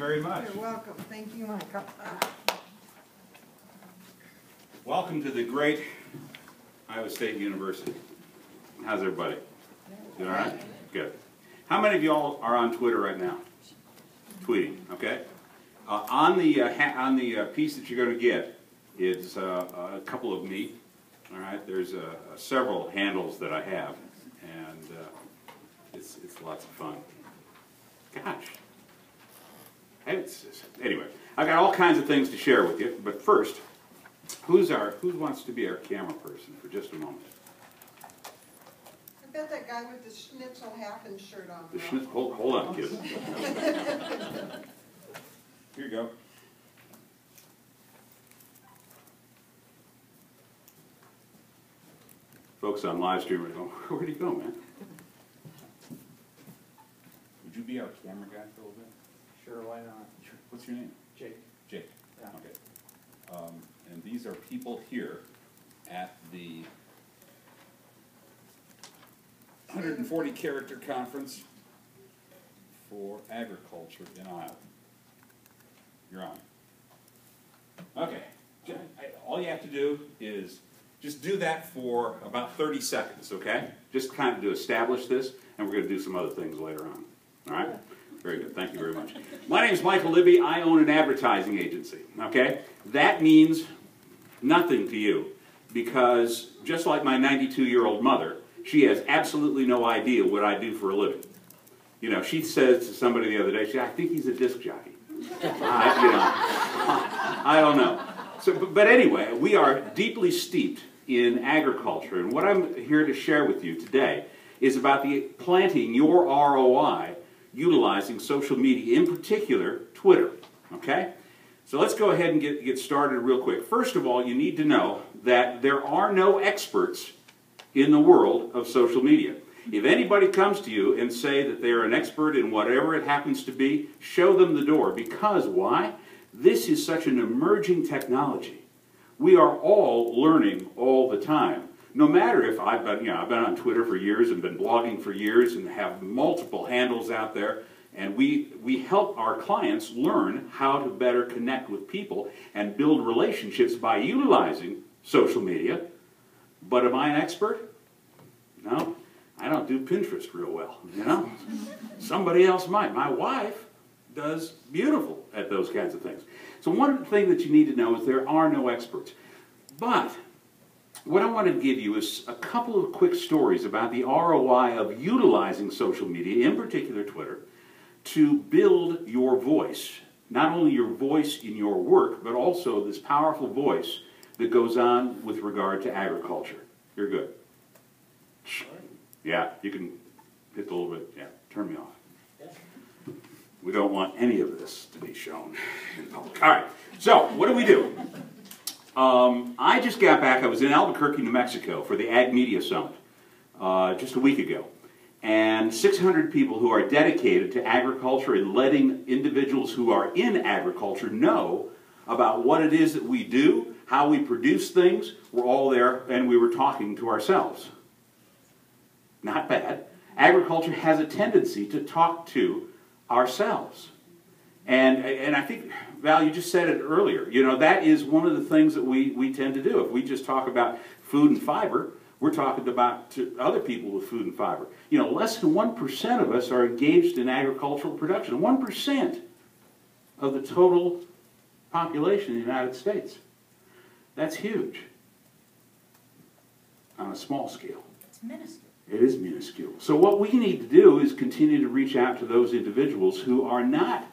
very much. You're welcome. Thank you, Michael. Welcome to the great Iowa State University. How's everybody? Doing all right? Good. How many of y'all are on Twitter right now? Tweeting, okay? On the piece that you're going to get is a couple of me. All right, there's several handles that I have, and it's lots of fun. Gosh. Anyway, I've got all kinds of things to share with you, but first, who wants to be our camera person for just a moment? I bet that guy with the schnitzel Happen shirt on. Hold on, kids. Here you go. Folks on live stream are going, where'd he go, man? Would you be our camera guy for a little bit? Sure, why not? Sure. What's your name? Jake. Jake. Yeah. Okay. And these are people here at the 140 character conference for agriculture in Iowa. You're on. Okay. All you have to do is just do that for about 30 seconds, okay? Just kind of to establish this, and we're going to do some other things later on. All right? Very good. Thank you very much. My name is Michael Libbie. I own an advertising agency, okay? That means nothing to you because just like my 92-year-old mother, she has absolutely no idea what I do for a living. You know, she says to somebody the other day, she said, I think he's a disc jockey. I don't know. So, but anyway, we are deeply steeped in agriculture, and what I'm here to share with you today is about planting your ROI utilizing social media, in particular Twitter, okay? So let's go ahead and get started real quick. First of all, you need to know that there are no experts in the world of social media. If anybody comes to you and say that they're an expert in whatever it happens to be, show them the door. Because why? This is such an emerging technology. We are all learning all the time. No matter if I've been on Twitter for years and been blogging for years and have multiple handles out there, and we help our clients learn how to better connect with people and build relationships by utilizing social media. But am I an expert? No, I don't do Pinterest real well, you know? Somebody else might. My wife does beautiful at those kinds of things. So one thing that you need to know is there are no experts. But what I want to give you is a couple of quick stories about the ROI of utilizing social media, in particular Twitter, to build your voice. Not only your voice in your work, but also this powerful voice that goes on with regard to agriculture. You're good. Yeah, you can hit a little bit. Yeah, turn me off. We don't want any of this to be shown in public. All right, so what do? I just got back. I was in Albuquerque, New Mexico for the Ag Media Summit just a week ago. And 600 people who are dedicated to agriculture and letting individuals who are in agriculture know about what it is that we do, how we produce things. We're all there and we were talking to ourselves. Not bad. Agriculture has a tendency to talk to ourselves. And I think, Val, you just said it earlier, you know, that is one of the things that we tend to do. If we just talk about food and fiber, we're talking about to other people with food and fiber. You know, less than 1% of us are engaged in agricultural production. 1% of the total population in the United States. That's huge on a small scale. It's minuscule. It is minuscule. So what we need to do is continue to reach out to those individuals who are not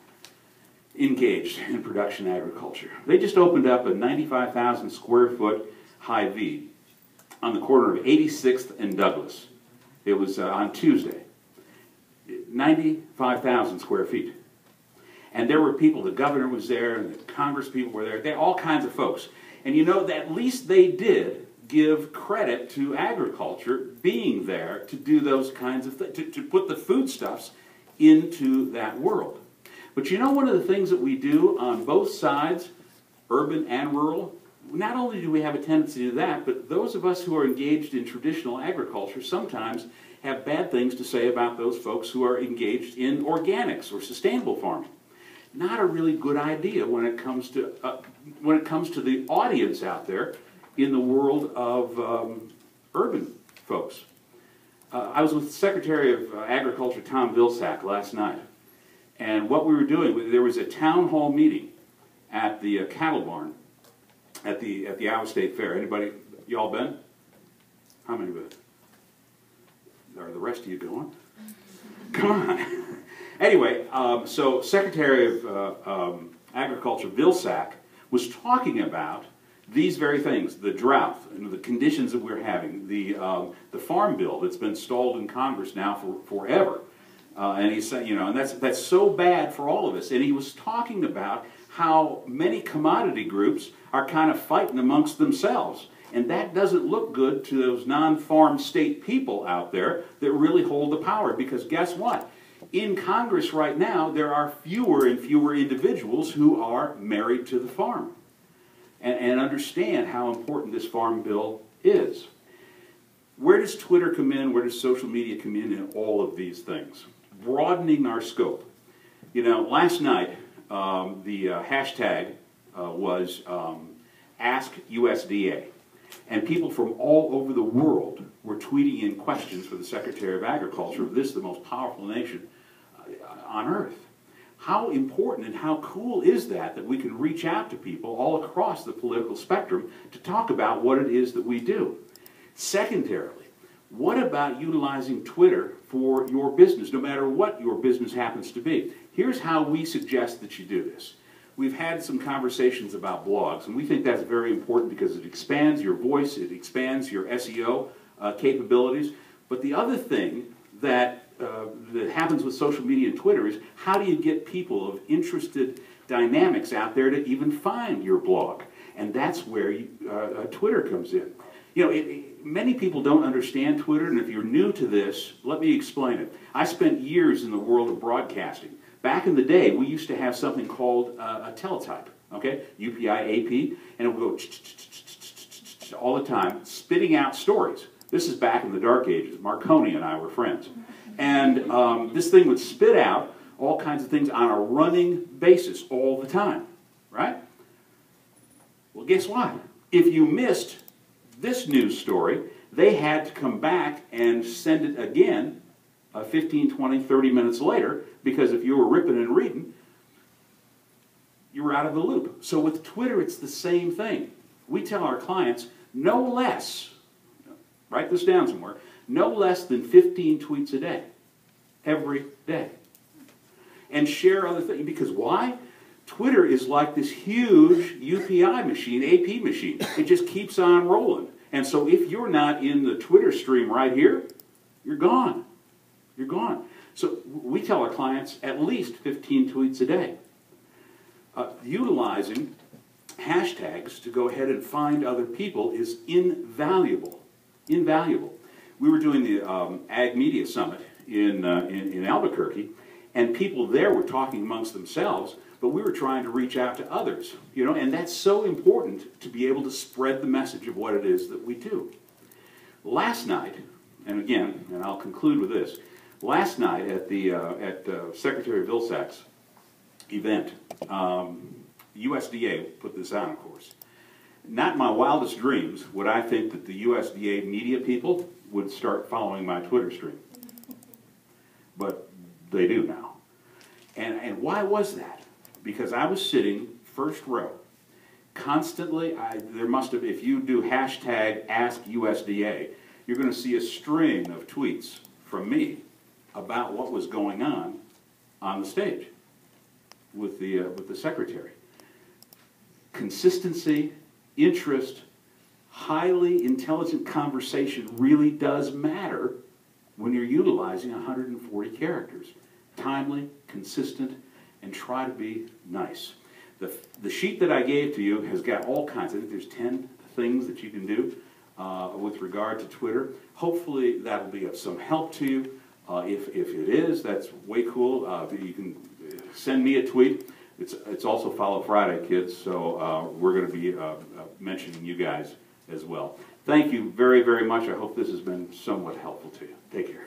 engaged in production agriculture. They just opened up a 95,000 square foot Hy-Vee on the corner of 86th and Douglas. It was on Tuesday. 95,000 square feet. And there were people, the governor was there, and the Congress people were there, all kinds of folks. And you know, at least they did give credit to agriculture being there to do those kinds of things, to put the foodstuffs into that world. But you know, one of the things that we do on both sides, urban and rural, not only do we have a tendency to do that, but those of us who are engaged in traditional agriculture sometimes have bad things to say about those folks who are engaged in organics or sustainable farming. not a really good idea when it comes to the audience out there in the world of urban folks. I was with Secretary of Agriculture Tom Vilsack last night, and what we were doing, there was a town hall meeting at the cattle barn at the Iowa State Fair. Anybody, y'all been? How many been? Are the rest of you going? Come on. Anyway, so Secretary of Agriculture Vilsack was talking about these very things: the drought, and the conditions that we're having, the farm bill that's been stalled in Congress now for forever, and he said, you know, and that's so bad for all of us. And he was talking about how many commodity groups are kind of fighting amongst themselves, and that doesn't look good to those non-farm state people out there that really hold the power. Because guess what? In Congress right now, there are fewer and fewer individuals who are married to the farm and understand how important this farm bill is. Where does Twitter come in? Where does social media come in all of these things? Broadening our scope. You know, last night, the hashtag was Ask USDA. And people from all over the world were tweeting in questions for the Secretary of Agriculture of this, the most powerful nation on earth. How important and how cool is that we can reach out to people all across the political spectrum to talk about what it is that we do? Secondarily, what about utilizing Twitter for your business, no matter what your business happens to be? Here's how we suggest that you do this. We've had some conversations about blogs, and we think that's very important because it expands your voice, it expands your SEO capabilities. But the other thing that happens with social media and Twitter is, how do you get people of interested dynamics out there to even find your blog? And that's where Twitter comes in. You know, many people don't understand Twitter, and if you're new to this, let me explain it. I spent years in the world of broadcasting. Back in the day, we used to have something called a teletype, okay? UPI-AP, and it would go all the time, spitting out stories. This is back in the dark ages. Marconi and I were friends. And this thing would spit out all kinds of things on a running basis all the time, right? Well, guess what? If you missed this news story, they had to come back and send it again 15, 20, 30 minutes later, because if you were ripping and reading, you were out of the loop. So with Twitter, it's the same thing. We tell our clients no less, write this down somewhere, no less than 15 tweets a day, every day. And share other things. Because why? Twitter is like this huge UPI machine, AP machine. It just keeps on rolling. And so if you're not in the Twitter stream right here, you're gone. You're gone. So we tell our clients at least 15 tweets a day. Utilizing hashtags to go ahead and find other people is invaluable. Invaluable. We were doing the Ag Media Summit in Albuquerque, and people there were talking amongst themselves, but we were trying to reach out to others, you know, and that's so important to be able to spread the message of what it is that we do. Last night, and again, and I'll conclude with this, last night at the Secretary Vilsack's event, USDA put this on, of course. Not in my wildest dreams would I think that the USDA media people would start following my Twitter stream. But they do now. And why was that? Because I was sitting first row. Constantly, there must have, if you do hashtag Ask USDA, you're going to see a string of tweets from me about what was going on the stage with the secretary. Consistency, interest, highly intelligent conversation really does matter when you're utilizing 140 characters. Timely, consistent, and try to be nice. The sheet that I gave to you has got all kinds. I think there's 10 things that you can do with regard to Twitter. Hopefully that'll be of some help to you. If it is, that's way cool. You can send me a tweet. It's also Follow Friday, kids, so we're going to be mentioning you guys as well. Thank you very, very much. I hope this has been somewhat helpful to you. Take care.